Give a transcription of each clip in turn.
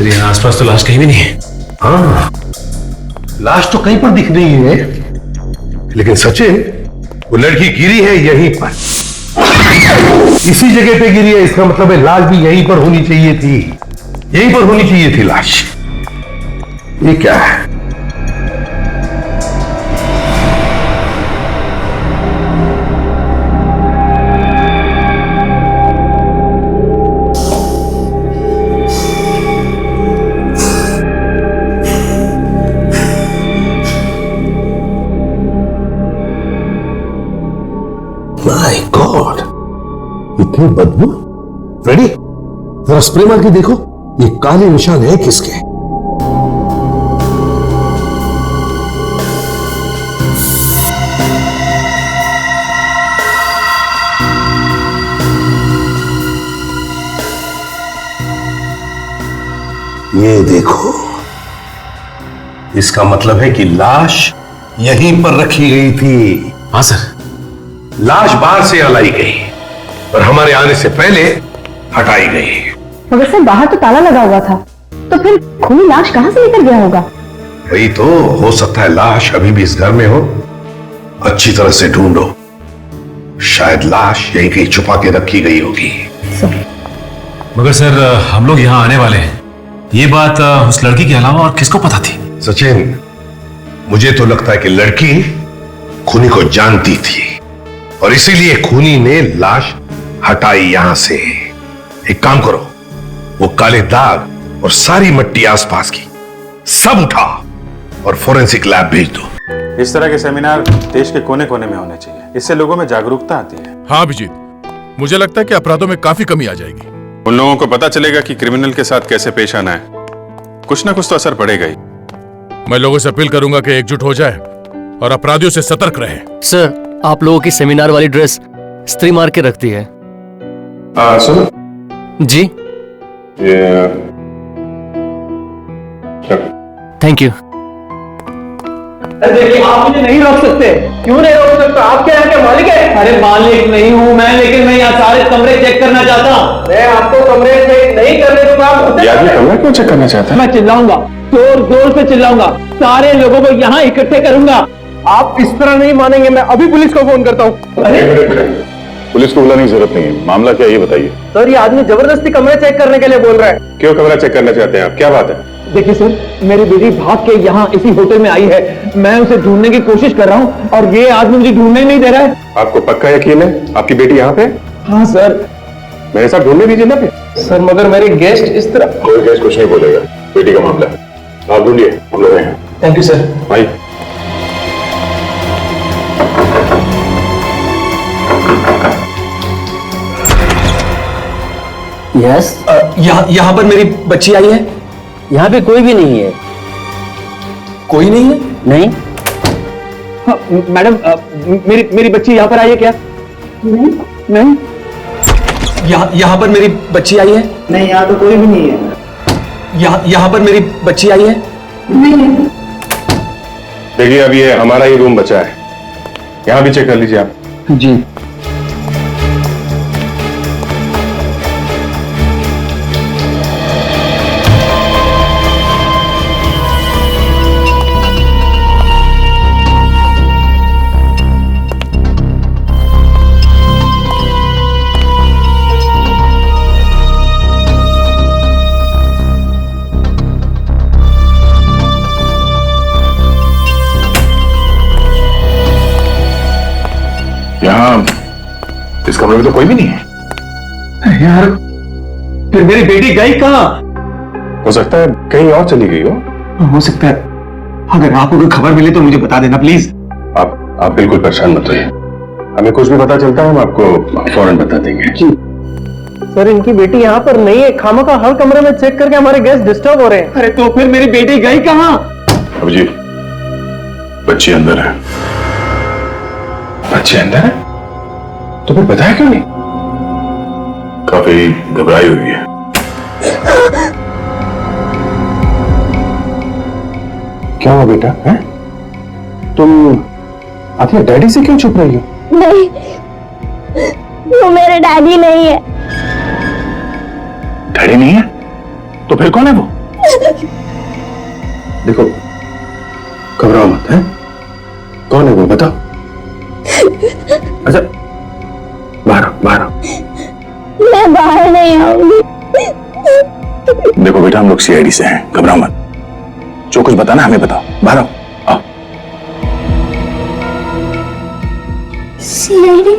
Sir यहाँ आसपास तो लाश कहीं भी नहीं है। हाँ, लाश तो कहीं पर दिख रही है, लेकिन सचिन वो लड़की गिरी है यहीं पर, इसी जगह पे गिरी है। इसका मतलब है लाश भी यहीं पर होनी चाहिए थी, यहीं पर होनी चाहिए थी लाश। ये क्या है? माय गॉड, इतनी बदबू। रेडी, जरा स्प्रे मार के देखो, ये काले निशान है किसके? ये देखो, इसका मतलब है कि लाश यहीं पर रखी गई थी। हाँ सर। लाश बाहर से लाई गई और हमारे आने से पहले हटाई गई। मगर सर बाहर तो ताला लगा हुआ था, तो फिर खूनी लाश कहां से लेकर गया होगा? वही तो, हो सकता है लाश अभी भी इस घर में हो। अच्छी तरह से ढूंढो, शायद लाश यहीं कहीं छुपा के रखी गई होगी। मगर सर हम लोग यहाँ आने वाले हैं, ये बात उस लड़की के अलावा और किसको पता थी? सचिन, मुझे तो लगता है कि लड़की खूनी को जानती थी और इसीलिए खूनी ने लाश हटाई यहां से। एक काम करो, वो काले दाग और सारी मिट्टी आसपास की सब उठा और फोरेंसिक लैब भेज दो। इस तरह के सेमिनार देश के कोने कोने में होने चाहिए, इससे लोगों में जागरूकता आती है। हाँ अभिजीत, मुझे लगता है कि अपराधों में काफी कमी आ जाएगी। उन लोगों को पता चलेगा कि क्रिमिनल के साथ कैसे पेश आना है। कुछ ना कुछ तो असर पड़ेगा ही। मैं लोगों से अपील करूंगा कि एकजुट हो जाए और अपराधियों से सतर्क रहे। सर, आप लोगों की सेमिनार वाली ड्रेस स्त्री मार के रखती है। सुनो जी, थैंक यू। देखिए, आप मुझे नहीं रोक सकते। क्यों नहीं रोक सकता? आप क्या यहाँ के मालिक है? अरे मालिक नहीं हूँ मैं, लेकिन मैं यहाँ सारे कमरे चेक करना चाहता हूँ। मैं आपको कमरे चेक नहीं करने दूंगा। कमरा क्यों चेक करना चाहता है? मैं चिल्लाऊंगा, जोर जोर से चिल्लाऊंगा, सारे लोगों को यहाँ इकट्ठे करूंगा। आप इस तरह नहीं मानेंगे। मैं अभी पुलिस को फोन करता हूँ। अरे पुलिस को बुलाने की जरूरत नहीं है। मामला क्या है ये बताइए। सर, ये आदमी जबरदस्ती कमरे चेक करने के लिए बोल रहा है। क्यों कमरा चेक करना चाहते हैं आप? क्या बात है? देखिए सर, मेरी बेटी भाग के यहाँ इसी होटल में आई है। मैं उसे ढूंढने की कोशिश कर रहा हूँ और ये आदमी मुझे ढूंढने नहीं दे रहा है। आपको पक्का यकीन है आपकी बेटी यहाँ पे? हाँ सर। मेरे साथ ढूंढने दीजिए ना फिर। सर मगर मेरे गेस्ट इस तरह। कोई गेस्ट कुछ नहीं बोलेगा, बेटी का मामला है। आप ढूंढिए, हम लोग हैं। Thank you sir. भाई यस, यहाँ पर मेरी बच्ची आई है। यहाँ पे कोई भी नहीं है। कोई नहीं है? नहीं। हाँ, मैडम, मेरी बच्ची यहाँ पर आई है क्या? नहीं। यहाँ पर मेरी बच्ची आई है? नहीं, यहाँ तो कोई भी नहीं है। यहाँ पर मेरी बच्ची आई है? नहीं। देखिए, अब ये हमारा ही रूम बचा है, यहाँ भी चेक कर लीजिए आप। जी। यहाँ इस कमरे में तो कोई भी नहीं है। यार, फिर मेरी बेटी गई कहाँ? हो सकता है कहीं और चली गई हो सकता है। अगर आपको कोई खबर मिले तो मुझे बता देना प्लीज। आप बिल्कुल परेशान मत होइए, हमें कुछ भी पता चलता है हम आपको फौरन बता देंगे। जी सर, इनकी बेटी यहाँ पर नहीं है। खामखा हर कमरे में चेक करके हमारे गेस्ट डिस्टर्ब हो रहे हैं। अरे तो फिर मेरी बेटी गई कहाँ? अब जी, बच्ची अंदर है। बच्ची अंदर है तो फिर बताया क्यों नहीं? काफी घबराई हुई है। क्या हुआ बेटा? है तुम अपने डैडी से क्यों छुप रही हो? नहीं, वो मेरे डैडी नहीं है। डैडी नहीं है तो फिर कौन है वो? देखो, घबराओ मत, है? कौन है वो, बताओ। अच्छा, बाहर आओ। मैं बाहर नहीं आऊंगी। देखो बेटा, हम लोग सीआईडी से हैं, घबराओ मत। जो कुछ बताना हमें बताओ, बाहर आओ। सीआईडी?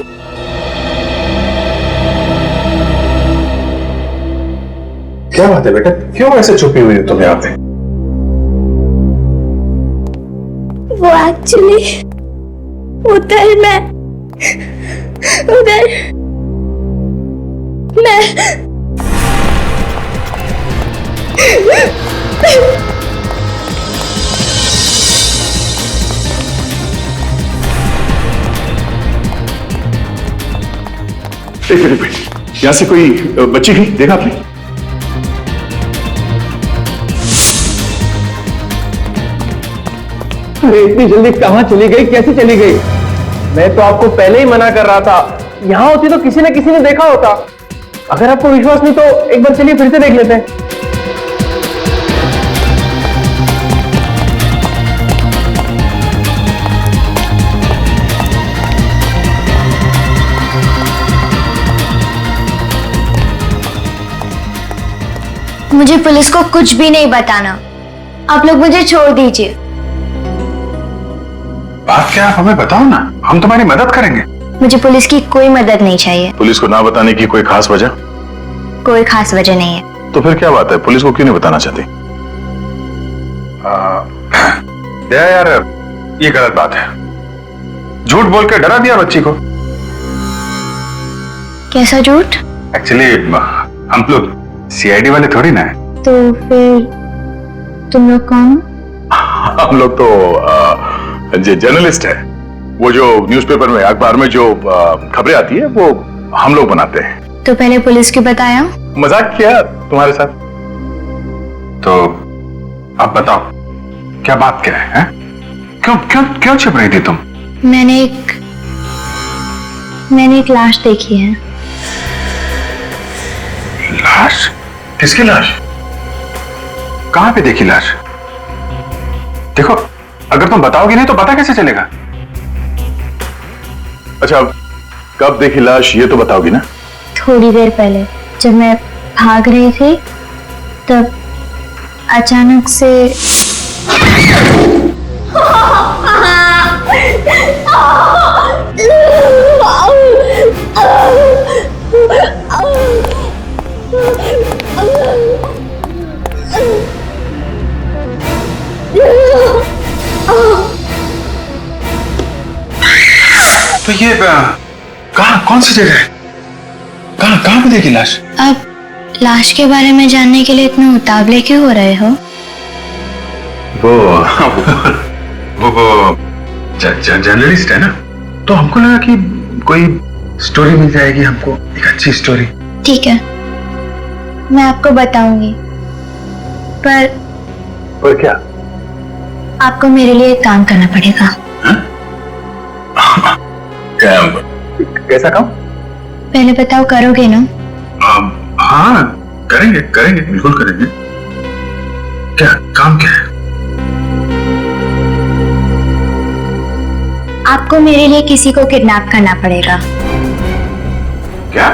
क्या बात है बेटा, क्यों ऐसे छुपी हुई हो तुम यहाँ पे? वो एक्चुअली उधर मैं एक मिनट, यहाँ से कोई बच्ची गई, देखा आपने? अरे इतनी जल्दी कहाँ चली गई, कैसे चली गई? मैं तो आपको पहले ही मना कर रहा था, यहाँ होती तो किसी न किसी ने देखा होता। अगर आपको विश्वास नहीं तो एक बार चलिए फिर से देख लेते हैं। मुझे पुलिस को कुछ भी नहीं बताना। आप लोग मुझे छोड़ दीजिए। बात क्या है, हमें बताओ ना, हम तुम्हारी मदद करेंगे। मुझे पुलिस की कोई मदद नहीं चाहिए। पुलिस को ना बताने की कोई खास वजह? कोई खास वजह नहीं है। तो फिर क्या बात है, पुलिस को क्यों नहीं बताना चाहती? यार, ये गलत बात है। झूठ बोल के डरा दिया बच्ची को। कैसा झूठ? एक्चुअली हम लोग सीआईडी वाले थोड़ी ना है। तो फिर तुम लोग कौन? हम लोग तो जर्नलिस्ट है। वो जो न्यूज़पेपर में, अखबार में जो खबरें आती है वो हम लोग बनाते हैं। तो पहले पुलिस क्यों बताया? मजाक किया तुम्हारे साथ। तो अब बताओ, क्या बात क्या है? क्यों क्यों क्यों छिप रही थी तुम? मैंने एक लाश देखी है। लाश? किसकी लाश? कहां पे देखी लाश? देखो, अगर तुम बताओगी नहीं तो पता कैसे चलेगा? अच्छा, कब देखी लाश ये तो बताओगी ना? थोड़ी देर पहले जब मैं भाग रही थी तब अचानक से तो ये कहां, कौन सी जगह है? कहां पे देखी लाश? अब लाश के बारे में जानने के लिए इतने उतावले क्यों हो रहे हो? वो जर्नलिस्ट है ना, तो हमको लगा कि कोई स्टोरी मिल जाएगी हमको, एक अच्छी स्टोरी। ठीक है, मैं आपको बताऊंगी, पर क्या? आपको मेरे लिए एक काम करना पड़ेगा। कैसा काम? पहले बताओ, करोगे ना? हाँ, करेंगे बिल्कुल करेंगे। क्या काम क्या है? आपको मेरे लिए किसी को किडनैप करना पड़ेगा। क्या?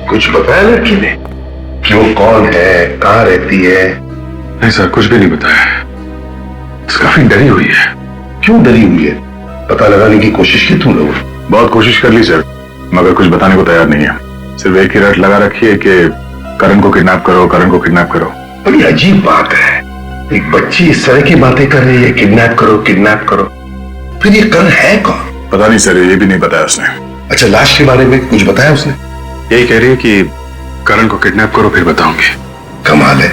कुछ बताया लड़की ने कि वो कौन है, कहाँ रहती है? नहीं सर, कुछ भी नहीं बताया। काफी डरी हुई है। क्यों डरी हुई है? पता लगाने की कोशिश की तुम लोग? बहुत कोशिश कर ली सर, मगर कुछ बताने को तैयार नहीं है। सिर्फ एक ही रट लगा रखी है कि करण को किडनैप करो, करण को किडनैप करो। बड़ी अजीब बात है, एक बच्ची इस तरह की बातें कर रही है, किडनैप करो किडनैप करो। फिर ये करण है कौन? पता नहीं सर, ये भी नहीं बताया उसने। अच्छा, लाश के बारे में कुछ बताया उसने? यही कह रही है कि करण को किडनैप करो फिर बताऊंगी। कमाल है।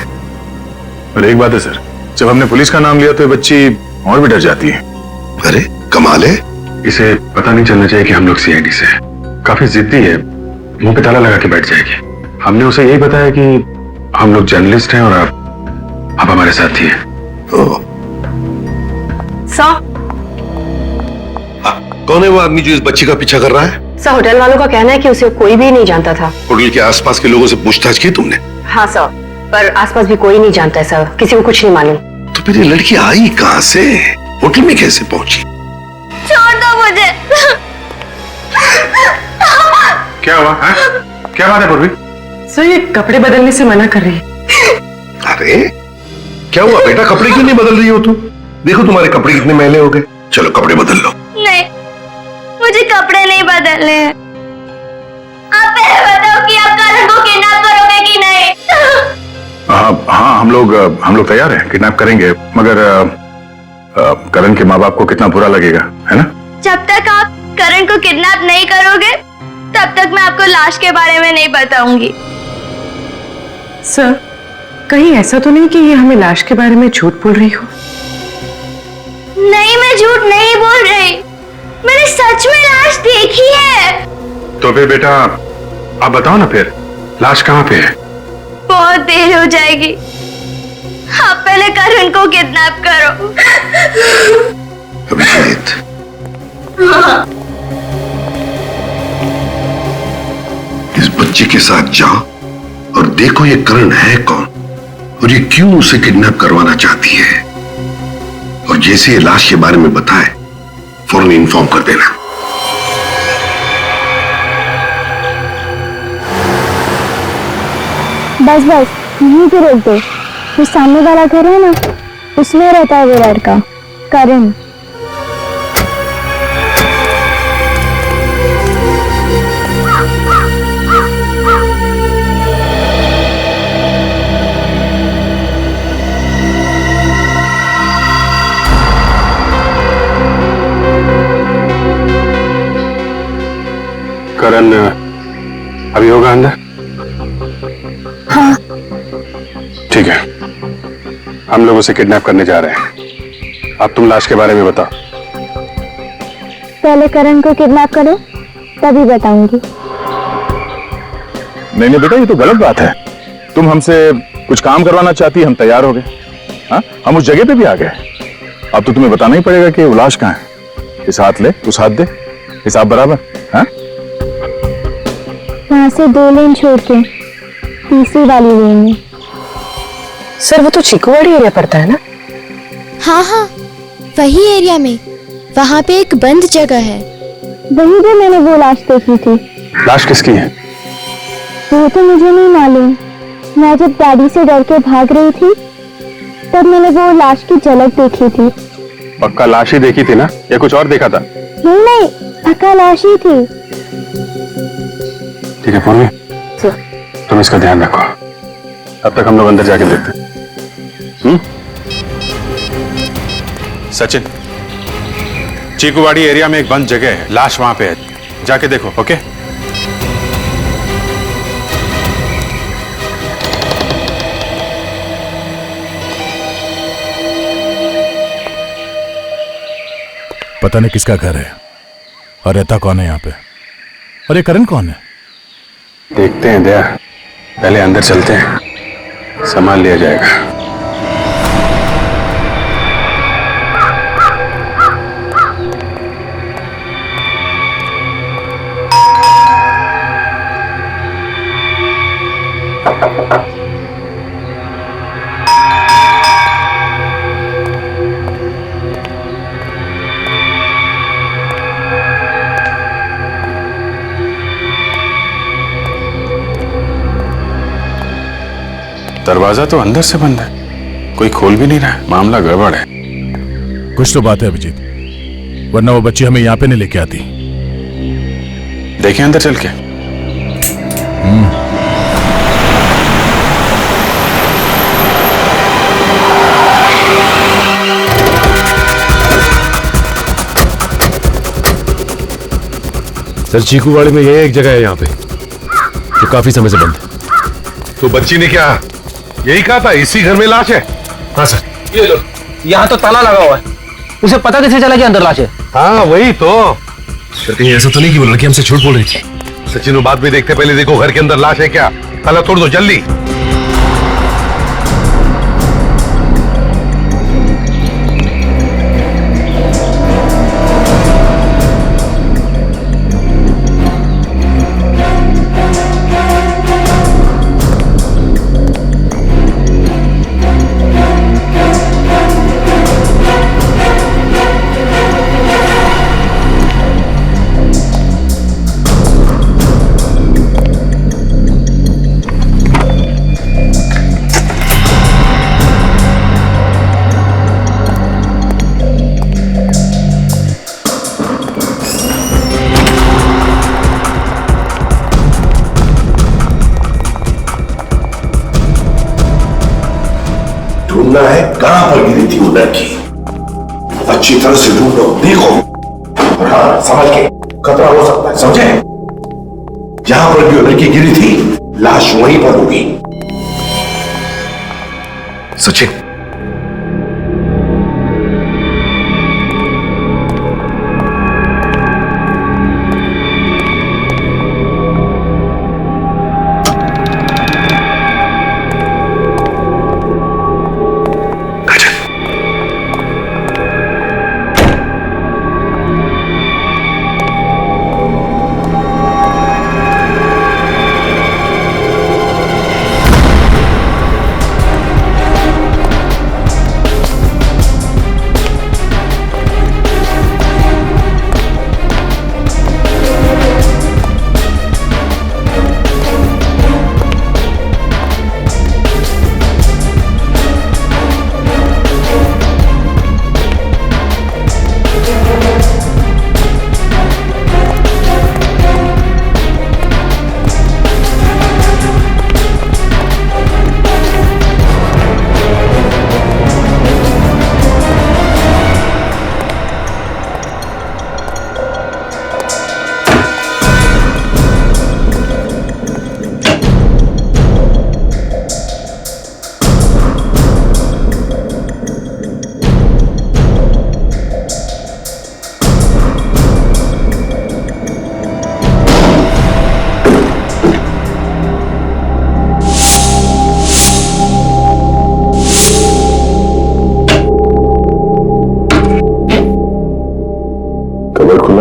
और एक बात है सर, जब हमने पुलिस का नाम लिया तो बच्ची और भी डर जाती है। अरे कमाल है। इसे पता नहीं चलना चाहिए कि हम लोग सीआईडी से हैं। काफी जिद्दी है, मुंह पे ताला लगा के बैठ जाएगी। हमने उसे यही बताया कि हम लोग जर्नलिस्ट हैं और आप हमारे साथी हैं। कौन है वो आदमी जो इस बच्ची का पीछा कर रहा है? सर होटल वालों का कहना है कि उसे कोई भी नहीं जानता था। होटल के आसपास के लोगों से पूछताछ की तुमने? हाँ सर, पर आसपास भी कोई नहीं जानता है सर, किसी को कुछ नहीं मालूम। तो फिर ये लड़की आई कहाँ से? होटल में कैसे पहुंची? छोड़ दो मुझे। क्या हुआ है? क्या बात है पूर्वी? सर ये कपड़े बदलने से मना कर रही है। अरे क्या हुआ बेटा, कपड़े क्यों नहीं बदल रही हो तुम? देखो तुम्हारे कपड़े कितने मैले हो गए। चलो कपड़े बदल लो। नहीं, मुझे कपड़े नहीं बदलने हैं। आप पहले बताओ कि आप करण को किडनैप करोगे कि नहीं? हाँ, हम लोग तैयार हैं, किडनैप करेंगे, मगर करण के माँ बाप को कितना बुरा लगेगा, है ना? जब तक आप करण को किडनैप नहीं करोगे तब तक मैं आपको लाश के बारे में नहीं बताऊंगी। सर कहीं ऐसा तो नहीं कि ये हमें लाश के बारे में झूठ बोल रही हो? नहीं, मैं झूठ नहीं बोल रही, मैंने सच में लाश देखी है। तो फिर बेटा आप बताओ ना, फिर लाश कहाँ पे है? बहुत देर हो जाएगी, आप पहले करण को किडनैप करो। अभिजीत, इस बच्चे के साथ जाओ और देखो ये करण है कौन और ये क्यों उसे किडनैप करवाना चाहती है, और जैसे ये लाश के बारे में बताए फौरन इन्फॉर्म कर देना। बस बस यहीं पे रोक दो। जो सामने वाला घर है ना, उसमें रहता है वो लड़का करण। करण अभी होगा अंदर? हाँ। ठीक है, हम लोग उसे किडनैप करने जा रहे हैं। अब तुम लाश के बारे में बताओ। पहले करण को किडनैप करो तभी बताऊंगी। नहीं बेटा, ये तो गलत बात है। तुम हमसे कुछ काम करवाना चाहती, हम तैयार हो गए। हाँ, हम उस जगह पे भी आ गए। अब तो तुम्हें बताना ही पड़ेगा कि वो लाश कहाँ है। इस हाथ ले, उस हाथ दे, हिसाब बराबर। हाँ, वहां से 2 लेन छोड़ के तीसरी वाली लेन में। सर वो तो चिकुवाड़ी एरिया पड़ता है ना? हाँ हाँ, वही एरिया में, वहाँ पे एक बंद जगह है। वहीं पे मैंने वो लाश देखी थी। लाश किसकी है? वो तो मुझे नहीं मालूम। मैं जब गाड़ी से डर के भाग रही थी तब मैंने वो लाश की झलक देखी थी। पक्का लाश ही देखी थी ना, या कुछ और देखा था? नहीं नहीं, पक्का लाश ही थी। ठीक है पूर्वी, तुम इसका ध्यान रखो। अब तक हम लोग अंदर जाके देखते हैं। सचिन, चीकुवाड़ी एरिया में एक बंद जगह है, लाश वहां पे है, जाके देखो। ओके? पता नहीं किसका घर है और रहता कौन है यहाँ पे, और ये करण कौन है? देखते हैं दया, पहले अंदर चलते हैं, सामान लिया जाएगा। दरवाजा तो अंदर से बंद है, कोई खोल भी नहीं रहा है। मामला गड़बड़ है। कुछ तो बात है अभिजीत, वरना वो बच्ची हमें यहाँ पे नहीं लेके आती। देखें अंदर चल के। सर चीकूवाड़ी में ये एक जगह है यहाँ पे तो काफी समय से बंद है। तो बच्ची ने क्या यही कहा था, इसी घर में लाश है? हाँ सर। ये लो, यहाँ तो ताला लगा हुआ है, उसे पता कैसे चला कि अंदर लाश है? हाँ वही तो। सर कहीं ऐसा तो नहीं कि वो लड़की हमसे झूठ बोल रही थी? सचिन वो बात भी देखते पहले देखो घर के अंदर लाश है क्या। ताला तोड़ दो जल्दी। ढूंढना है कहां पर गिरी थी वो लड़की। अच्छी तरह से ढूंढो, देखो, और हाँ, संभल के, खतरा हो सकता है, समझे? जहां पर भी वो लड़की गिरी थी, लाश वहीं पर होगी। सचिन,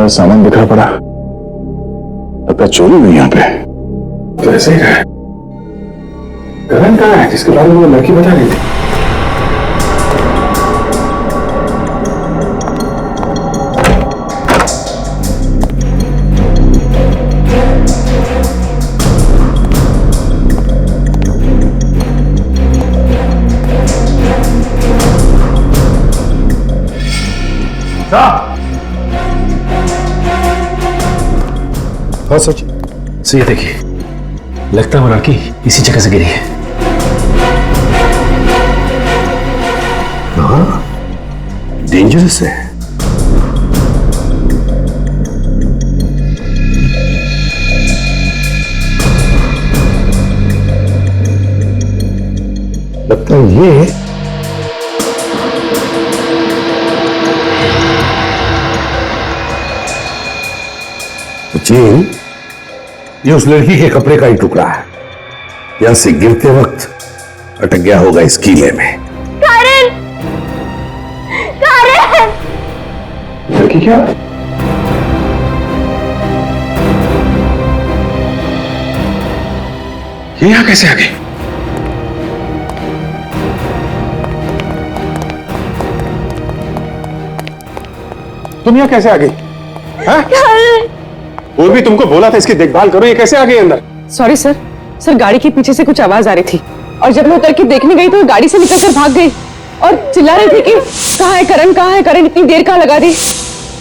सामान बिखरा पड़ा, लगता है चोरी हुई यहाँ पे। तो ऐसे ही है। करण कहाँ है जिसके बारे में वो लड़की बता रही थी? हाँ सच। सो ये देखिए, लगता है वो लड़की इसी जगह से गिरी है। हाँ, डेंजरस है। लगता है ये सचिन, ये उस लड़की के कपड़े का ही टुकड़ा है। यहां से गिरते वक्त अटक गया होगा इस कीले में। करण! करण! लड़की क्या? ये यहां कैसे आ गई? तुम यहाँ कैसे आ गई? वो भी तुमको बोला था इसकी देखभाल करो, ये कैसे आ गई अंदर? सॉरी सर, सर गाड़ी के पीछे से कुछ आवाज आ रही थी और जब मैं उतर के देखने गई तो वो गाड़ी से निकलकर भाग गई और चिल्ला रही थी कि कहाँ है करण, कहाँ है करण, इतनी देर कहाँ लगा दी।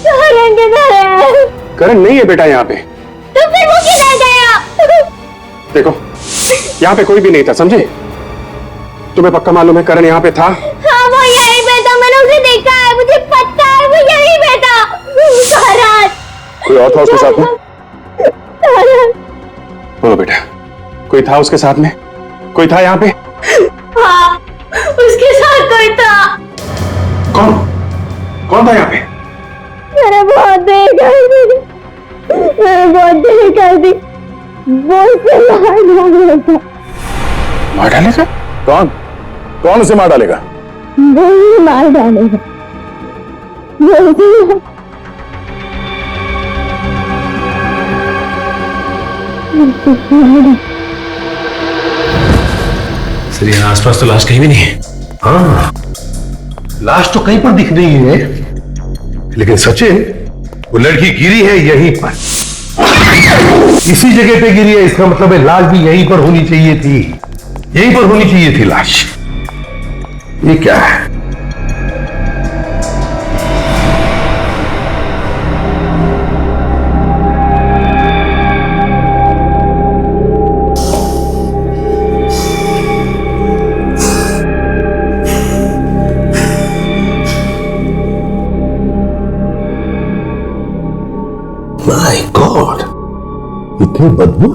करण किधर है? करण नहीं है बेटा यहाँ पे। तो फिर वो किधर गया? देखो, यहाँ पे कोई भी नहीं था, समझे? तुम्हें पक्का मालूम है करण यहाँ पे था? हाँ, वो यहीं पे था, मैंने उसे देखा है, मुझे पता है वो यहीं पे था। करण! कोई और था उसके साथ में? बोलो बेटा, कोई था उसके साथ में? कोई था यहाँ पे? हाँ, उसके साथ कोई था। कौन? कौन था यहाँ पे? मैंने बहुत देर कर दी, मैंने बहुत देर कर दी। वो उसे मार डालेगा। मार डालेगा? कौन? कौन उसे मार डालेगा? वो ही मार डालेगा। वो उसे सर यहाँ आसपास तो लाश कहीं भी नहीं है। हाँ, लाश तो कहीं पर दिख रही है, लेकिन सचिन, वो लड़की गिरी है यहीं पर, इसी जगह पे गिरी है। इसका मतलब है लाश भी यहीं पर होनी चाहिए थी, यहीं पर होनी चाहिए थी लाश। ये क्या है? की बदबू।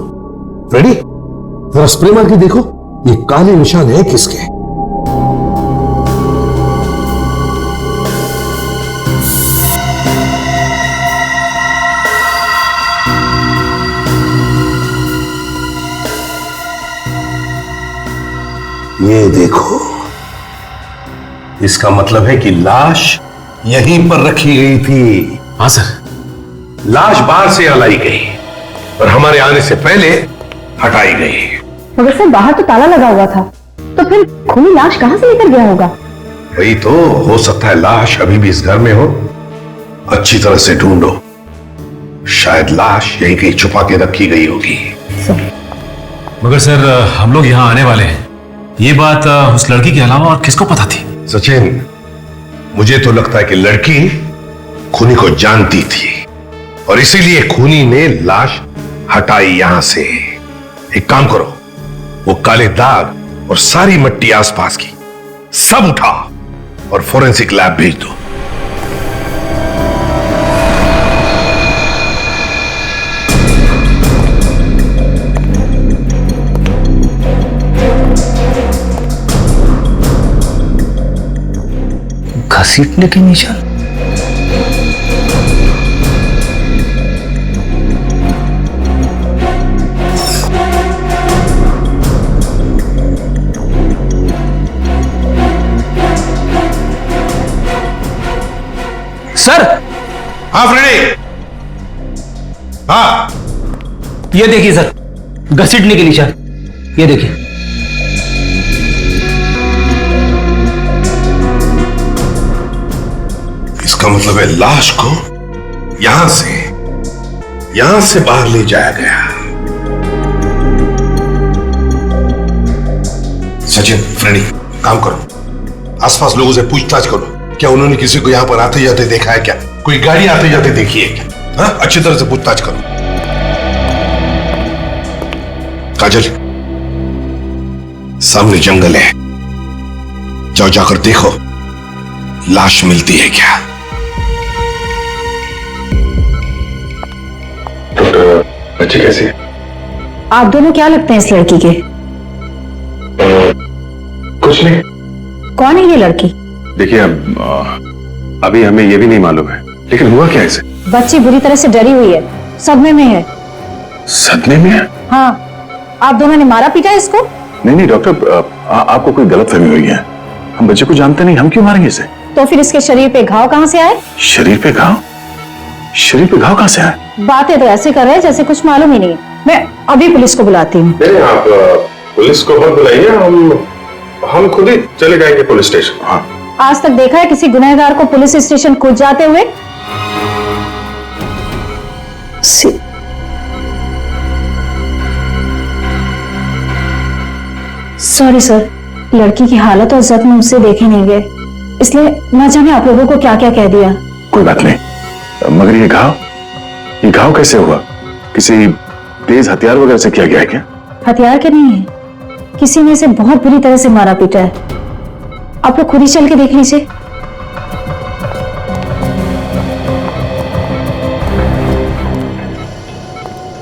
रेडी, जरा स्प्रे मार के देखो, ये काले निशान है किसके? ये देखो, इसका मतलब है कि लाश यहीं पर रखी गई थी। हाँ सर। लाश बाहर से लाई गई और हमारे आने से पहले हटाई गई। मगर सर बाहर तो ताला लगा हुआ था, तो फिर खूनी लाश कहां से लेकर गया होगा? वही तो, हो सकता है लाश अभी भी इस घर में हो। अच्छी तरह से ढूंढो, शायद लाश यहीं कहीं छुपा के रखी गई होगी। मगर सर हम लोग यहाँ आने वाले हैं, ये बात उस लड़की के अलावा और किसको पता थी? सचिन, मुझे तो लगता है कि लड़की खूनी को जानती थी और इसीलिए खूनी ने लाश हटाई यहां से। एक काम करो, वो काले दाग और सारी मट्टी आसपास की सब उठा और फोरेंसिक लैब भेज दो। घसीटने के निशान? सर। हाँ फ्रेडी। हाँ, ये देखिए सर, घसीटने के निशान, ये देखिए। इसका मतलब है लाश को यहां से बाहर ले जाया गया। सचिन, फ्रेडी, काम करो, आसपास लोगों से पूछताछ करो, क्या उन्होंने किसी को यहां पर आते जाते देखा है? क्या कोई गाड़ी आते जाते देखी है क्या? हाँ, अच्छी तरह से पूछताछ करो। काजल, सामने जंगल है, जाओ जाकर देखो लाश मिलती है क्या। बच्ची कैसी है? आप दोनों क्या लगते हैं इस लड़की के? कुछ नहीं। कौन है ये लड़की? देखिए, अभी हमें ये भी नहीं मालूम है, लेकिन हुआ क्या इसे? बच्ची बुरी तरह से डरी हुई है, सदमे में है। सदमे में है? हाँ, आप दोनों ने मारा पीटा इसको? नहीं डॉक्टर, आपको कोई गलतफहमी हुई है। हम बच्चे को जानते नहीं, हम क्यों मारेंगे इसे? तो फिर इसके शरीर पे घाव कहां से आए? शरीर पे घाव? शरीर पे घाव कहां से आए? बातें तो ऐसे कर रहे हैं जैसे कुछ मालूम ही नहीं। मैं अभी पुलिस को बुलाती हूँ। नहीं, आप पुलिस को मत बुलाइए, हम खुद ही चले जाएंगे पुलिस स्टेशन। हाँ। आज तक देखा है किसी गुनहगार को पुलिस स्टेशन कूद जाते हुए? सॉरी सर, लड़की की हालत और जख्म मुझसे देखे नहीं गए, इसलिए न जाने आप लोगों को क्या क्या कह दिया। कोई बात नहीं, मगर ये घाव कैसे हुआ? किसी तेज हथियार वगैरह से किया गया है क्या? हथियार के नहीं है, किसी ने इसे बहुत बुरी तरह से मारा पीटा है। आप लोग खुद ही चल के देख लीजिए।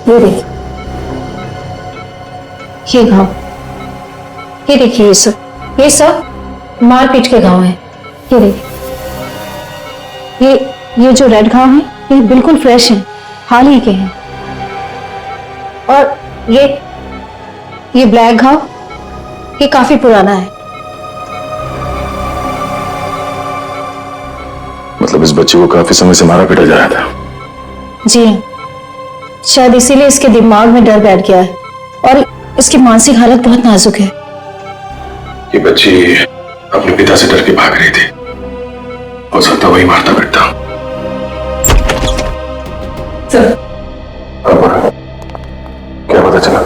ये देखिए, ये घाव, ये देखिए, ये सब मारपीट के घाव हैं। ये देखिए, ये जो रेड घाव हैं, ये बिल्कुल फ्रेश हैं, हाल ही के हैं। और ये ब्लैक घाव, ये काफी पुराना है। मतलब इस बच्चे को काफी समय से मारा पीटा जा रहा था? जी हाँ, शायद इसीलिए इसके दिमाग में डर बैठ गया है और इसकी मानसिक हालत बहुत नाजुक है। ये बच्ची अपने पिता से डर के भाग रही थी, हो सकता वही मारता पीटता। सर, क्या पता चला?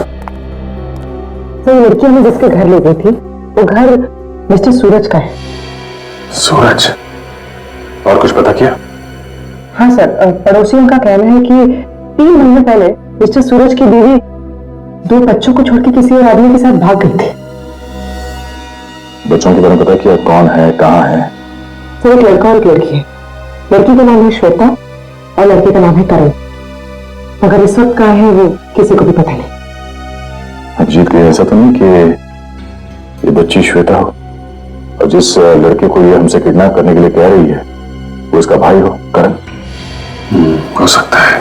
तो लड़की हमें जिसके घर ले गई थी, वो घर मिस्टर सूरज का है। सूरज? और कुछ पता किया? हाँ सर, पड़ोसियों का कहना है कि 3 महीने पहले मिस्टर सूरज की बीवी 2 बच्चों को छोड़ के किसी और आदमी के साथ भाग गई थी। बच्चों के बारे में पता किया? कौन है, कहाँ है? सर, एक लड़का और एक लड़की है। लड़की का नाम है श्वेता और लड़के का नाम है करण। मगर इस वक्त कहाँ है वो किसी को भी पता नहीं। अजीत कहीं ऐसा तो नहीं कि ये बच्ची श्वेता हो और जिस लड़के को ये हमसे किडनैप करने के लिए कह रही है वो इसका भाई हो, करण? हो सकता है।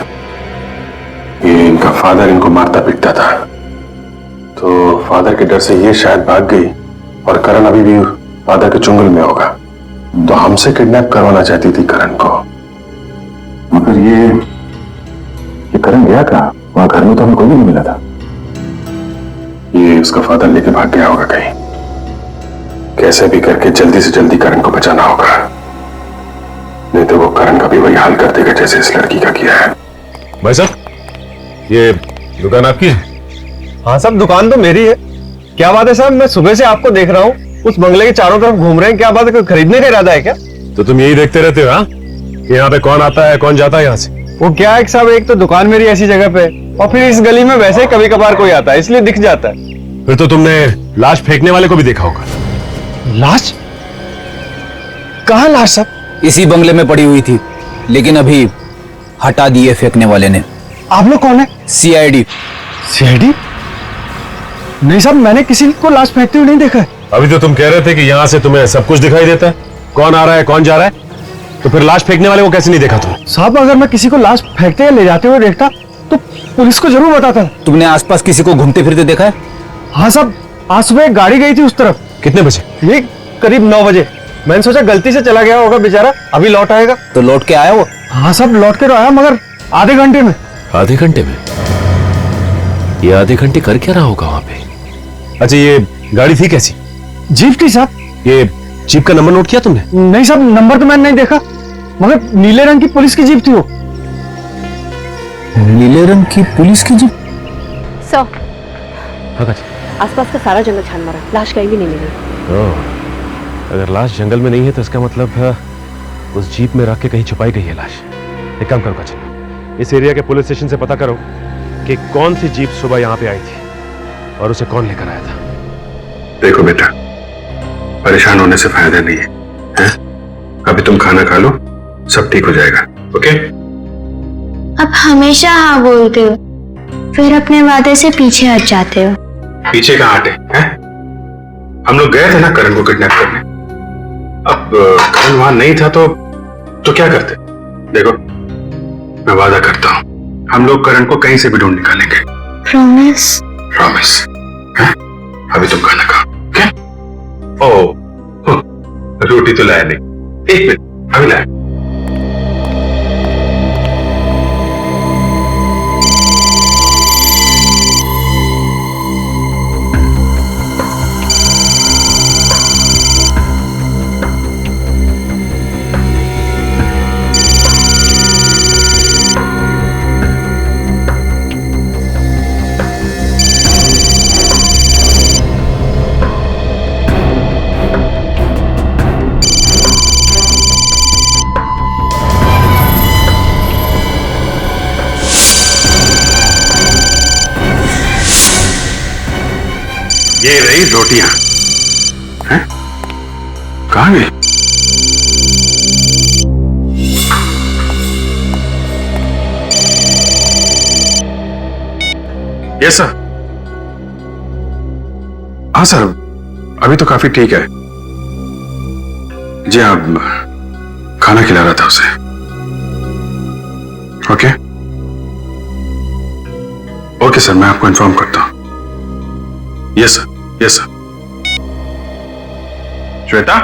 ये इनका फादर इनको मारता पीटता था, तो फादर के डर से ये शायद भाग गई और करण अभी भी फादर के चुंगल में होगा, तो हमसे किडनैप करवाना चाहती थी करण को। मगर ये करण गया कहाँ? वहां घर में तो हमें कोई भी नहीं मिला था। ये उसका फादर लेके भाग गया होगा कहीं। कैसे भी करके जल्दी से जल्दी करण को बचाना होगा, नहीं तो वो करण का भी वही हाल कर देगा जैसे इस लड़की का किया है। भाई साहब, ये दुकान आपकी है? हाँ साहब, दुकान तो मेरी है। क्या बात है साहब, मैं सुबह से आपको देख रहा हूँ, उस बंगले के चारों तरफ घूम रहे हैं। क्या बात है, कोई खरीदने का इरादा है क्या? तो तुम यही देखते रहते हो? हाँ, कि यहाँ पे कौन आता है कौन जाता है यहाँ से? वो क्या है साहब, एक तो दुकान मेरी ऐसी जगह पे और फिर इस गली में वैसे ही कभी कभार कोई आता है, इसलिए दिख जाता है। फिर तो तुमने लाश फेंकने वाले को भी देखा होगा। लाश? कहाँ लाश साहब? इसी बंगले में पड़ी हुई थी, लेकिन अभी हटा दिए फेंकने वाले ने। आप लोग कौन है? सीआईडी। सीआईडी? नहीं साहब, मैंने किसी को लाश फेंकते हुए नहीं देखा है। अभी तो तुम कह रहे थे कि यहाँ से तुम्हें सब कुछ दिखाई देता है, कौन आ रहा है कौन जा रहा है, तो फिर लाश फेंकने वाले को कैसे नहीं देखा तुमने? साहब, अगर मैं किसी को लाश फेंकते या ले जाते हुए देखता तो पुलिस को जरूर बताता। तुमने आसपास किसी को घूमते फिरते देखा है? हाँ साहब, आज सुबह एक गाड़ी गई थी उस तरफ। कितने बजे? ये करीब 9 बजे। मैंने सोचा गलती से चला गया होगा बेचारा, अभी लौट आएगा। तो लौट के आया वो? हाँ साहब, लौट के तो आया, मगर आधे घंटे में। आधे घंटे में? ये आधे घंटे कर क्या रहा होगा वहां पे? अच्छा, ये गाड़ी थी कैसी? जीप थी साहब। ये जीप का नंबर नोट किया तुमने? नहीं साहब, नंबर तो मैंने नहीं देखा, मगर नीले रंग की पुलिस की जीप थी वो। नीले रंग की पुलिस की जीप? सर, हाँ, आसपास का सारा जंगल छान मारा, लाश कहीं भी नहीं मिली। अगर लाश जंगल में नहीं है तो इसका मतलब उस जीप में रख के कहीं छुपाई गई है लाश। एक काम करो काजल, इस एरिया के पुलिस स्टेशन से पता करो कि कौन सी जीप सुबह यहाँ पे आई थी और उसे कौन लेकर आया था। देखो बेटा, परेशान होने से फायदा नहीं है, हैं? अभी तुम खाना खा लो, सब ठीक हो जाएगा। ओके? अब हमेशा हाँ बोलते हो, फिर अपने वादे से पीछे हट जाते हो। पीछे कहाँ हटे हैं? हम लोग गए थे ना करण को किडनैप करने। अब करण वहां नहीं था तो क्या करते? देखो, मैं वादा करता हूं, हम लोग करण को कहीं से भी ढूंढ निकालेंगे। प्रॉमिस? प्रॉमिस। अभी तुम खाना खाओ। ओके? ओह, रोटी तो लाया नहीं। एक मिनट, अभी लाया। ये रही रोटियां। हैं? कहां गई? Yes sir. हाँ सर, अभी तो काफी ठीक है जी। हाँ, खाना खिला रहा था उसे। ओके ओके सर, मैं आपको इन्फॉर्म करता हूं। Yes sir, yes sir. Shweta,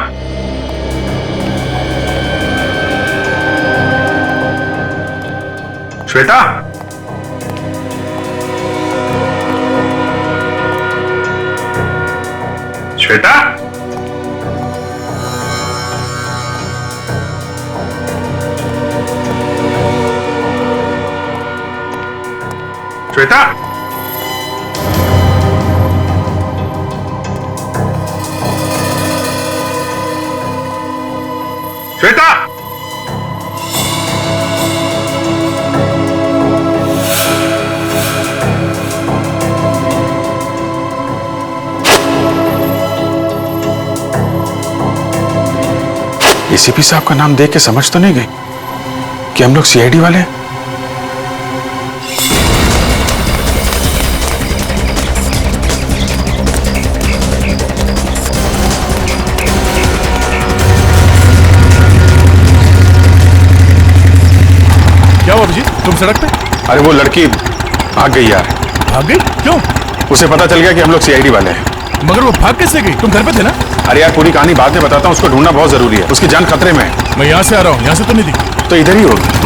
Shweta, Shweta, Shweta, Shweta, ACP साहब का नाम देख के समझ तो नहीं गई कि हम लोग सीआईडी वाले हैं? सड़क पे? अरे वो लड़की भाग गई यार। भाग गई? क्यों? उसे पता चल गया कि हम लोग सीआईडी वाले हैं। मगर वो भाग कैसे गई? तुम घर पे थे ना? अरे यार पूरी कहानी बाद में बताता हूँ, उसको ढूंढना बहुत जरूरी है, उसकी जान खतरे में है। मैं यहाँ से आ रहा हूँ, यहाँ से तो नहीं दिखी। तो इधर ही होगी।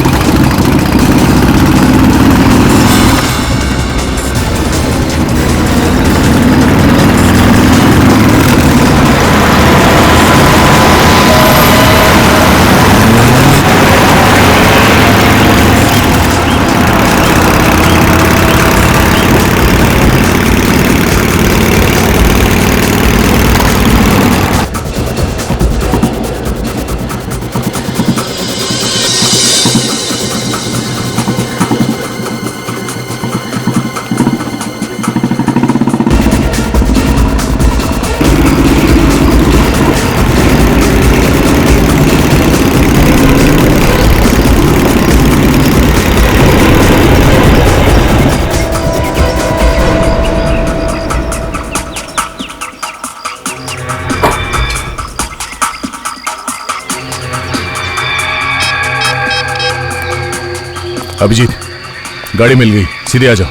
अभिजीत, गाड़ी मिल गई, सीधे आ जाओ।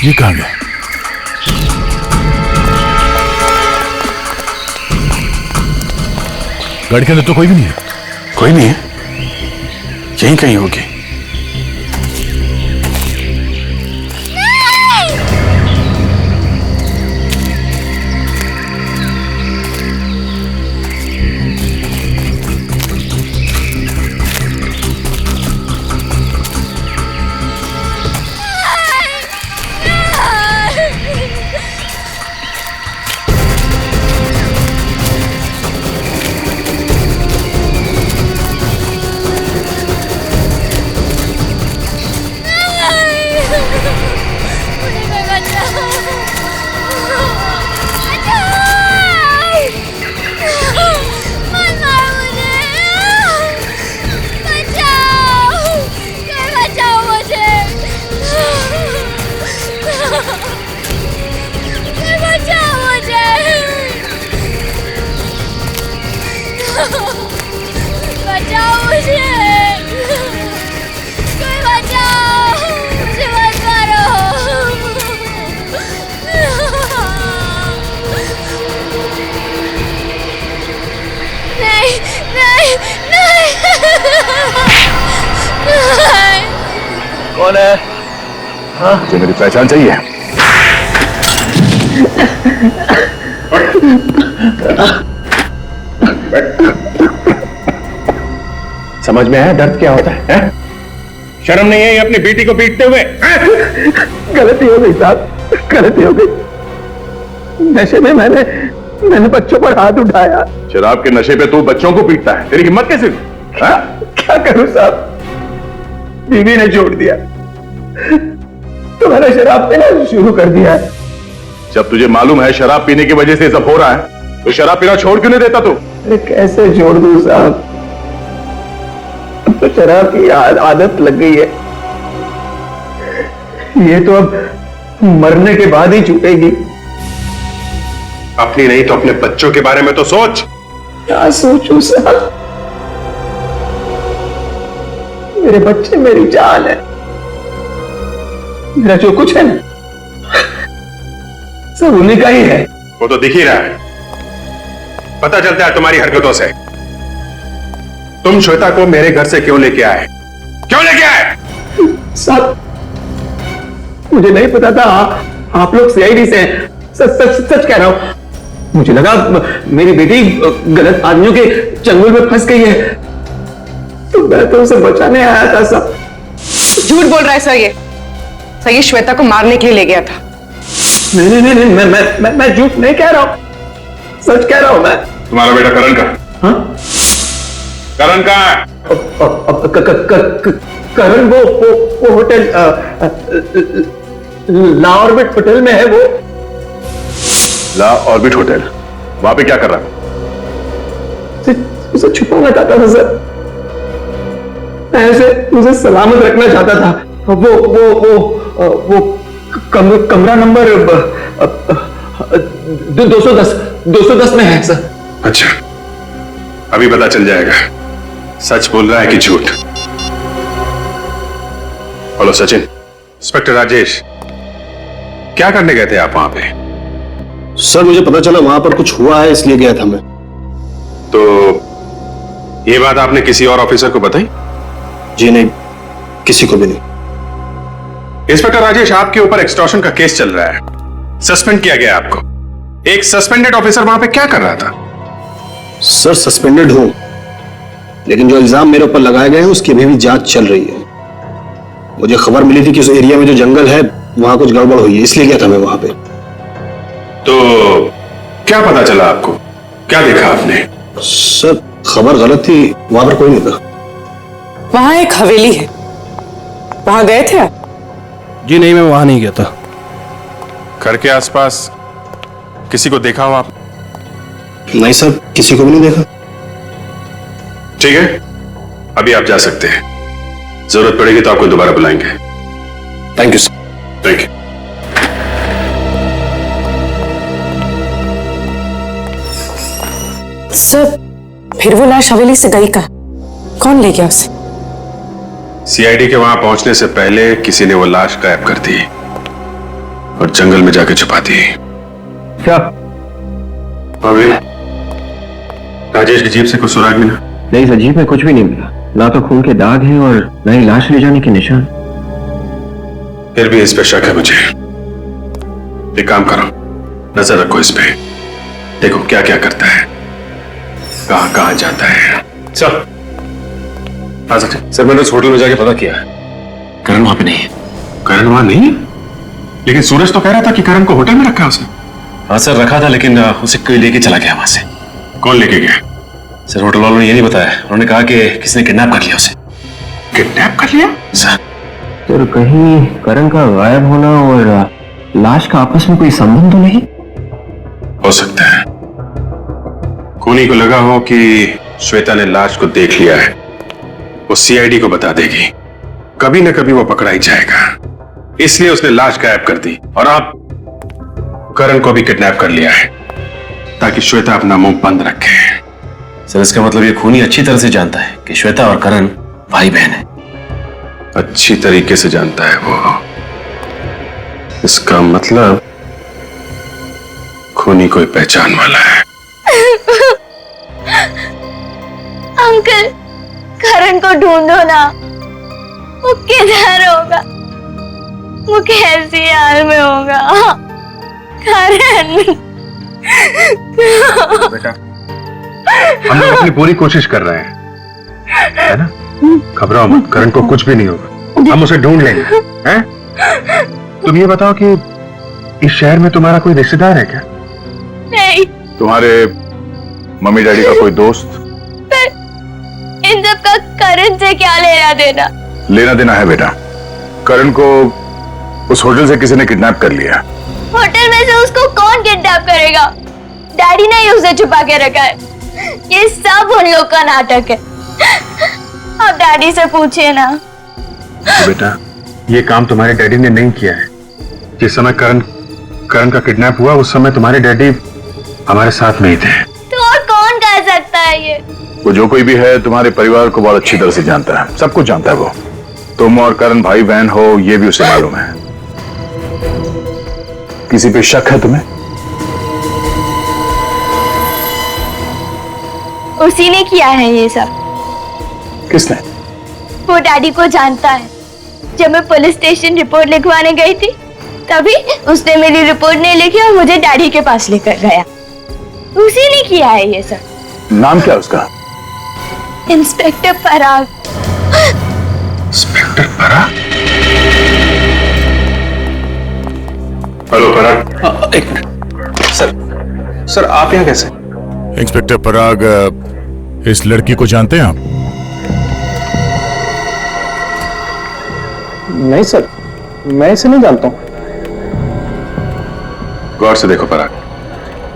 ये कहाँ गए? गाड़ी के अंदर तो कोई भी नहीं है। कोई नहीं है? यहीं कहीं होगी। बचाओ मुझे, कोई बचाओ, मुझे मत मारो। नहीं नहीं नहीं, नहीं। कौन है? हाँ? मुझे मेरी पहचान चाहिए। समझ में आया दर्द क्या होता है? शर्म नहीं है ये अपनी बेटी को पीटते हुए? गलती हो गई साहब, गलती हो गई। नशे में मैंने बच्चों पर हाथ उठाया। शराब के नशे पे तू बच्चों को पीटता है, तेरी हिम्मत कैसे हुई? क्या करूं साहब, बीवी ने छोड़ दिया तो मैंने शराब पीना शुरू कर दिया। जब तुझे मालूम है शराब पीने की वजह से सब हो रहा है, तो शराब पीना छोड़ क्यों नहीं देता तू? अरे कैसे छोड़ दूं साहब, तो शराब की आदत लग गई है। ये तो अब मरने के बाद ही छूटेगी। अपनी नहीं तो अपने बच्चों के बारे में तो सोच। क्या सोचूं साहब, मेरे बच्चे मेरी जान है। मेरा जो कुछ है ना सब उन्हीं का ही है। वो तो दिख ही रहा है, पता चलता है तुम्हारी हरकतों से। तुम श्वेता को मेरे घर से क्यों लेके आए? क्यों लेके आए? साहब मुझे नहीं पता था आप लोग सीआईडी से हैं। सच सच सच कह रहा हूं, मुझे लगा मेरी बेटी गलत आदमियों के चंगुल में फंस गई है, तो मैं तो उसे बचाने आया था साहब। झूठ बोल रहा है सर, ये श्वेता को मारने के लिए ले गया था। नहीं नहीं नहीं, मैं झूठ नहीं कह रहा हूं, सच कह रहा हूं मैं। तुम्हारा बेटा करण का? हाँ? करण कहाँ है? करण वो होटल ला ऑर्बिट होटल में है। वो ला ऑर्बिट होटल, वहां पे क्या कर रहा है? उसे छुपाना चाहता था सर, ऐसे उसे सलामत रखना चाहता था। वो कमरा नंबर 210 में है सर। अच्छा, अभी पता चल जाएगा सच बोल रहा है कि झूठ। बोलो सचिन। इंस्पेक्टर राजेश, क्या करने गए थे आप वहां पे? सर मुझे पता चला वहां पर कुछ हुआ है, इसलिए गया था मैं। तो ये बात आपने किसी और ऑफिसर को बताई? जी नहीं, किसी को भी नहीं। इंस्पेक्टर राजेश, आपके ऊपर एक्सटॉर्शन का केस चल रहा है, सस्पेंड किया गया आपको। एक सस्पेंडेड ऑफिसर वहां पे क्या कर रहा था? सर सस्पेंडेड हूं, लेकिन जो इल्जाम मेरे ऊपर लगाए गए हैं उसकी अभी भी जांच चल रही है। मुझे खबर मिली थी कि उस एरिया में जो जंगल है वहां कुछ गड़बड़ हुई है, इसलिए गया था मैं वहां पे। तो क्या पता चला आपको? क्या देखा आपने? सर खबर गलत थी, वहां पर कोई नहीं था। वहां एक हवेली है, वहां गए थे आप? जी नहीं, मैं वहां नहीं गया था। घर के आसपास किसी को देखा हो आप? नहीं सर, किसी को भी नहीं देखा। ठीक है, अभी आप जा सकते हैं। जरूरत पड़ेगी तो आपको दोबारा बुलाएंगे। Thank you sir. Thank you. Sir, फिर वो लाश हवेली से गई कहाँ? कौन ले गया उसे? सीआईडी के वहां पहुंचने से पहले किसी ने वो लाश गायब कर दी और जंगल में जाके छुपा दी। क्या? अभी राजेश की जीप से कुछ सुराग मिला? नहीं सर, जीप में कुछ भी नहीं मिला, ना तो खून के दाग हैं और ना ही लाश ले जाने के निशान। फिर भी इस पे शक है मुझे। एक काम करो, नजर रखो इस पे, देखो क्या क्या करता है, कहां कहां जाता है। चल आ सकते। सर मैंने उस होटल में जाके पता किया है, करण वहां पे नहीं है। करण वहां नहीं है? लेकिन सूरज तो कह रहा था कि करण को होटल में रखा है उसने। हाँ सर रखा था, लेकिन उसे कोई लेके चला गया वहां से। कौन लेके गया? सर होटल वालों ने ये नहीं बताया, उन्होंने कहा कि किसी ने किडनैप कर लिया उसे। किडनैप कर लिया? सर कहीं करण का गायब होना और लाश का आपस में कोई संबंध तो नहीं? हो सकता है खूनी को लगा हो कि श्वेता ने लाश को देख लिया है, वो सीआईडी को बता देगी, कभी न कभी वो पकड़ा ही जाएगा, इसलिए उसने लाश गायब कर दी और अब करण को भी किडनैप कर लिया है ताकि श्वेता अपना मुंह बंद रखे। सर इसका मतलब ये खूनी अच्छी तरह से जानता है कि श्वेता और करण भाई बहन है। अच्छी तरीके से जानता है वो। इसका मतलब खूनी कोई पहचान वाला है। अंकल, करण को ढूंढो ना, वो किधर होगा, वो कैसी हाल में होगा। करण बेटा, हम लोग अपनी पूरी कोशिश कर रहे हैं, है ना? घबराओ मत, करण को कुछ भी नहीं होगा, हम उसे ढूंढ लेंगे, हैं? तुम ये बताओ कि इस शहर में तुम्हारा कोई रिश्तेदार है क्या? नहीं। तुम्हारे मम्मी डैडी का कोई दोस्त? इन सब का करण से क्या लेना देना? लेना देना है बेटा, करण को उस होटल से किसी ने किडनैप कर लिया। होटल में से उसको कौन किडनैप करेगा? डैडी ने ही उसे छुपा के रखा है। ये सब उन लोग का नाटक है। आप डैडी से पूछिए ना। बेटा, ये काम तुम्हारे डैडी ने नहीं किया है। जिस समय करण का किडनैप हुआ उस समय तुम्हारे डैडी हमारे साथ में ही थे। तो और कौन कह सकता है ये? वो जो कोई भी है तुम्हारे परिवार को बहुत अच्छी तरह से जानता है, सब कुछ जानता है वो। तुम और करण भाई बहन हो ये भी उसे मालूम है। किसी पे शक है तुम्हें? उसी ने किया है ये सब। किसने? वो डैडी को जानता है। जब मैं पुलिस स्टेशन रिपोर्ट लिखवाने गई थी तभी उसने मेरी रिपोर्ट नहीं लिखी और मुझे डैडी के पास लेकर गया। उसी ने किया है ये सब। नाम क्या उसका? इंस्पेक्टर पराग। इंस्पेक्टर पराग? हेलो पराग। एक मिनट सर, आप यहाँ कैसे? इंस्पेक्टर पराग, इस लड़की को जानते हैं आप? नहीं सर, मैं इसे नहीं जानता हूँ। गौर से देखो पराग,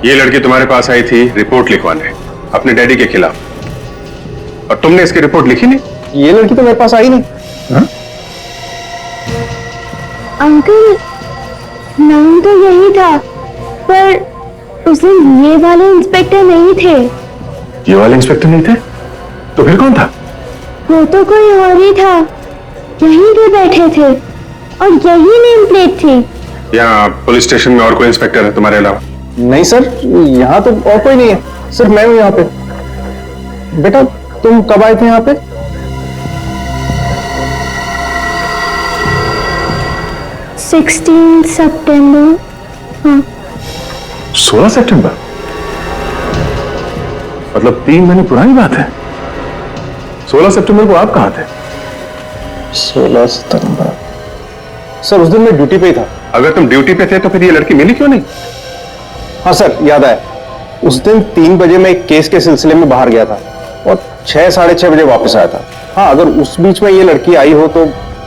ये लड़की तुम्हारे पास आई थी रिपोर्ट लिखवाने अपने डैडी के खिलाफ, और तुमने इसकी रिपोर्ट लिखी नहीं। ये लड़की तो मेरे पास आई नहीं। हा? अंकल, नाम तो यही था पर उस दिन ये वाले इंस्पेक्टर नहीं थे। ये वाले इंस्पेक्टर नहीं थे? तो फिर कौन था? वो तो कोई और ही था, यहीं पे बैठे थे और यही नेम प्लेट थी। यहाँ पुलिस स्टेशन में और कोई इंस्पेक्टर है तुम्हारे अलावा? नहीं सर, यहाँ तो और कोई नहीं है, सिर्फ मैं हूँ यहाँ पे। बेटा तुम कब आए थे यहाँ पे? 16 सितंबर। हाँ 16 सितंबर? मतलब 3 महीने पुरानी बात है। 16 सितंबर को आप कहाँ थे? 16 सितंबर सर, उस दिन मैं ड्यूटी पे ही था। अगर तुम ड्यूटी पे थे तो फिर ये लड़की मिली क्यों नहीं? हाँ सर, याद आया। उस दिन 3 बजे मैं एक केस के सिलसिले में बाहर गया था और 6 साढ़े 6 बजे वापस आया था। हाँ, अगर उस बीच में ये लड़की आई हो तो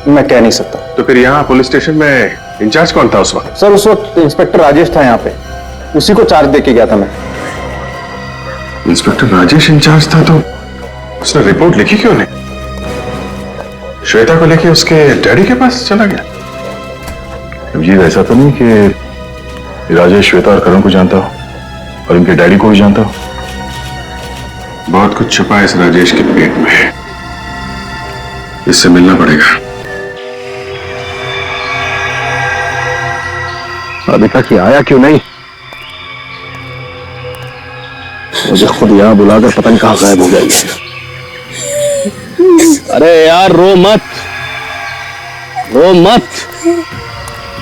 मैं कह नहीं सकता। तो फिर यहाँ पुलिस स्टेशन में इंचार्ज कौन था उस वक्त? सर उस वक्त इंस्पेक्टर राजेश था यहाँ पे, उसी को चार्ज दे के गया था मैं। इंस्पेक्टर राजेश इंचार्ज था तो उसने रिपोर्ट लिखी क्यों नहीं? श्वेता को लेके उसके डैडी के पास चला गया? जी ऐसा तो नहीं कि राजेश श्वेता और करण को जानता हो और इनके डैडी को भी जानता हो? बहुत कुछ छुपा है इस राजेश के पेट में, इससे मिलना पड़ेगा। अभी तक ये आया क्यों नहीं? मुझे खुद यहाँ बुलाकर पता नहीं कहाँ गायब हो गया ये। अरे यार रो मत, रो मत।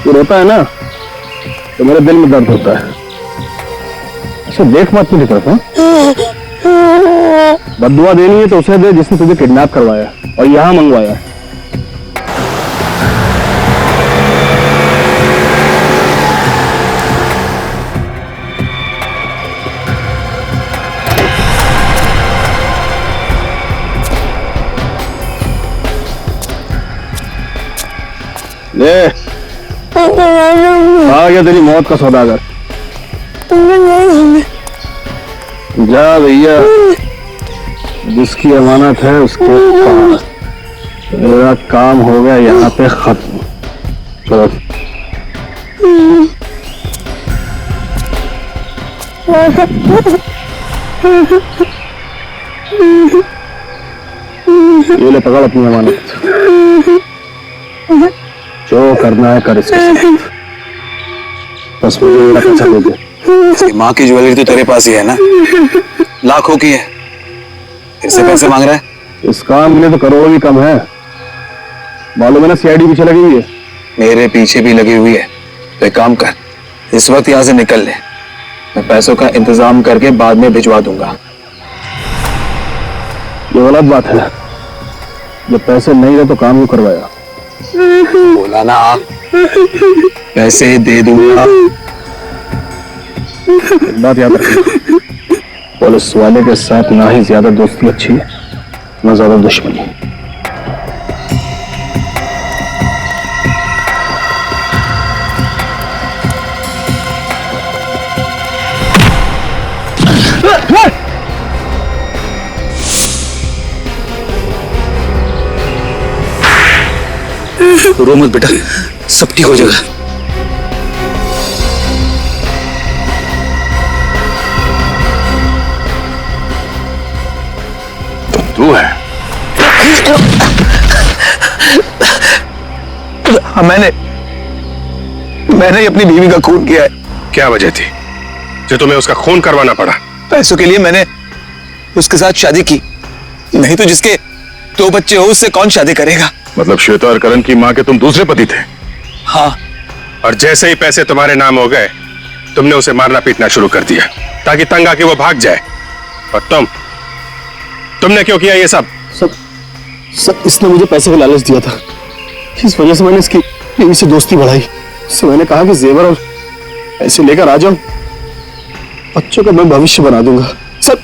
तू रोता है ना तो मेरे दिल में दर्द होता है। अच्छा देख मत मेरी तरफ। बद्दुआ देनी है तो उसे दे जिसने तुझे किडनैप करवाया और यहाँ मंगवाया। ले आ गया तेरी मौत का सौदागर। जा भैया, जिसकी अमानत है उसके पास। मेरा काम हो गया यहाँ पे खत्म। चलो ये ले पकड़ अपनी अमानत, जो करना है कर इसके साथ। बस मुझे मेरा पैसा दे दे। माँ की ज्वेलरी तो तेरे पास ही है ना, लाखों की है, इससे पैसे मांग रहा है? इस काम के लिए तो करोड़ भी कम है। मालूम है ना सीआईडी पीछे लगी हुई है। मेरे पीछे भी लगी हुई है। तो एक काम कर, इस वक्त यहाँ से निकल ले, मैं पैसों का इंतजाम करके बाद में भिजवा दूंगा। ये गलत बात है, जब पैसे नहीं रहे तो काम क्यों करवाया? बोला ना आप, पैसे दे दूंगा। एक बात याद रखना, पुलिस वाले के साथ ना ही ज्यादा दोस्ती अच्छी है, ना ज्यादा दुश्मनी। रो मत बेटा, सब ठीक हो जाएगा। तो तू है? हाँ, मैंने अपनी बीवी का खून किया है। क्या वजह थी जो तुम्हें उसका खून करवाना पड़ा? पैसों के लिए मैंने उसके साथ शादी की, नहीं तो जिसके 2 बच्चे हो उससे कौन शादी करेगा? मतलब श्वेता और करण की मां के तुम दूसरे पति थे? हाँ। और जैसे ही पैसे तुम्हारे नाम हो गए, तुमने उसे मारना पीटना शुरू कर दिया ताकि तंग आके वो भाग जाए। और तुमने क्यों किया ये सब? सब इसने मुझे पैसे का लालच दिया था, इस वजह से मैंने इसकी बीवी से दोस्ती बढ़ाई। इससे मैंने कहा कि जेवर और पैसे लेकर आ जाओ, बच्चों का मैं भविष्य बना दूंगा। सब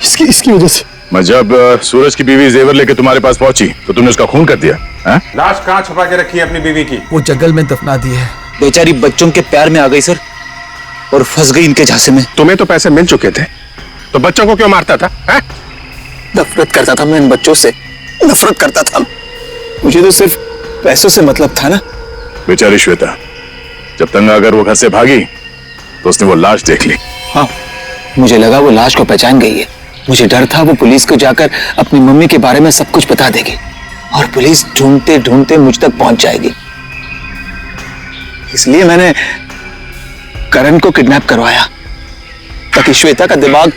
इसकी वजह से। मैं जब सूरज की बीवी जेवर लेके तुम्हारे पास पहुंची तो तुमने उसका खून कर दिया? लाश कहाँ छुपा के रखी है अपनी बीवी की? वो जंगल में दफना दी है। बेचारी बच्चों के प्यार में आ गई सर, और फंस गई इनके झांसे में। तुम्हें तो पैसे मिल चुके थे, तो बच्चों को क्यों मारता था? नफरत करता था मैं इन बच्चों से, नफरत करता था। मुझे तो सिर्फ पैसों से मतलब था ना। बेचारी श्वेता, जब तंग आकर वो घर से भागी तो उसने वो लाश देख ली। हाँ, मुझे लगा वो लाश को पहचान गई है। मुझे डर था वो पुलिस को जाकर अपनी मम्मी के बारे में सब कुछ बता देगी और पुलिस ढूंढते ढूंढते मुझ तक पहुंच जाएगी। इसलिए मैंने करण को किडनैप करवाया ताकि श्वेता का दिमाग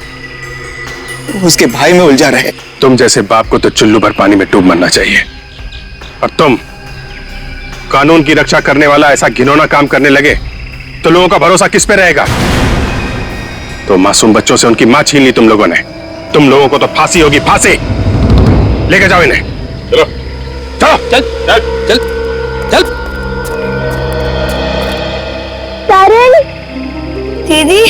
उसके भाई में उलझा रहे। तुम जैसे बाप को तो चुल्लू भर पानी में डूब मरना चाहिए, और तुम कानून की रक्षा करने वाला ऐसा घिनौना काम करने लगे तो लोगों का भरोसा किस पे रहेगा? तो मासूम बच्चों से उनकी मां छीन ली तुम लोगों ने। तुम लोगों को तो फांसी होगी, फांसी। लेके जाओ इन्हें। चलो चलो चल चल चल चल। करण, दीदी,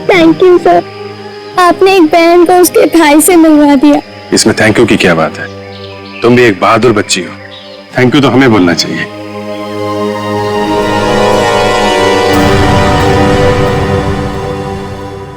थैंक यू सर, आपने एक बहन को उसके भाई से मिलवा दिया। इसमें थैंक यू की क्या बात है? तुम भी एक बहादुर बच्ची हो, थैंक यू तो हमें बोलना चाहिए।